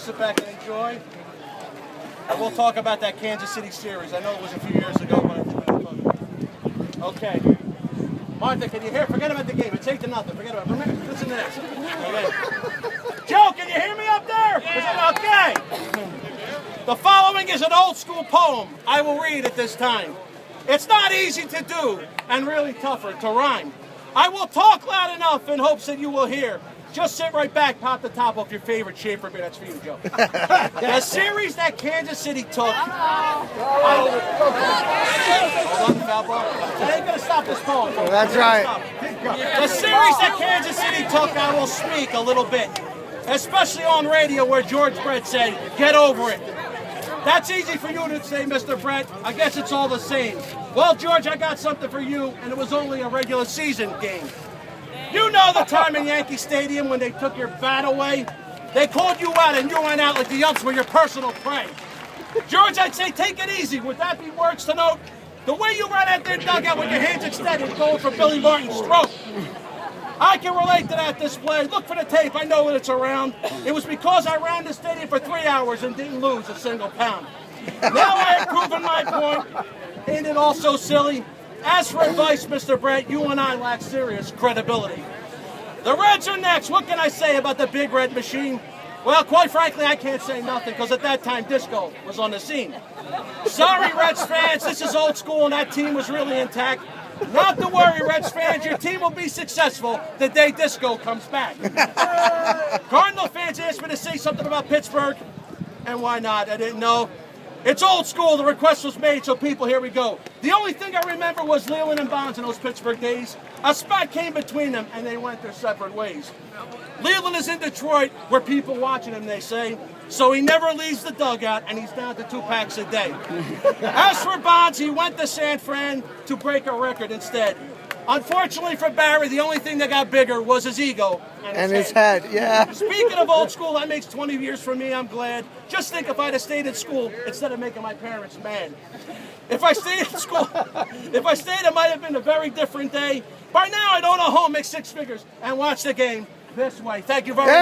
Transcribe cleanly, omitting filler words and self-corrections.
sit back and enjoy. And we'll talk about that Kansas City series. I know it was a few years ago, but I think we'll talk about it. Okay. Martha, can you hear? Forget about the game. It's 8-0. Forget about it. Remember, listen to this. Okay. Joe, can you hear me up there? Okay. The following is an old school poem I will read at this time. It's not easy to do and really tougher to rhyme. I will talk loud enough in hopes that you will hear. Just sit right back, pop the top off your favorite Schaefer beer. That's for you, Joe. The series that Kansas City took. Hold on, foul ball. I ain't gonna stop this poem. That's right. The series that Kansas City took, I will speak a little bit, especially on radio where George Brett said, "Get over it." That's easy for you to say, Mr. Brett. I guess it's all the same. Well, George, I got something for you, and it was only a regular season game. You know the time in Yankee Stadium when they took your bat away? They called you out and you went out like the umps were your personal prey. George, I'd say take it easy. Would that be words to note? The way you ran out there dugout with your hands extended going for Billy Martin's throat. I can relate to that display. Look for the tape. I know that it's around. It was because I ran the stadium for 3 hours and didn't lose a single pound. Now I have proven my point. Ain't it all so silly? As for advice, Mr. Brett, you and I lack serious credibility. The Reds are next. What can I say about the Big Red Machine? Well, quite frankly, I can't say nothing because at that time, disco was on the scene. Sorry, Reds fans, this is old school and that team was really intact. Not to worry, Reds fans, your team will be successful the day disco comes back. Cardinal fans asked me to say something about Pittsburgh, and why not? I didn't know. It's old school. The request was made, so people, here we go. The only thing I remember was Leland and Bonds in those Pittsburgh days. A spot came between them, and they went their separate ways. Leland is in Detroit, where people watching him, they say, so he never leaves the dugout, and he's down to 2 packs a day. As for Bonds, he went to San Fran to break a record instead. Unfortunately for Barry, the only thing that got bigger was his ego and his head. Yeah. Speaking of old school, that makes 20 years for me. I'm glad. Just think if I'd have stayed in school instead of making my parents mad. If I stayed in school, it might have been a very different day. By now, I'd own a home, make 6 figures, and watch the game this way. Thank you very much.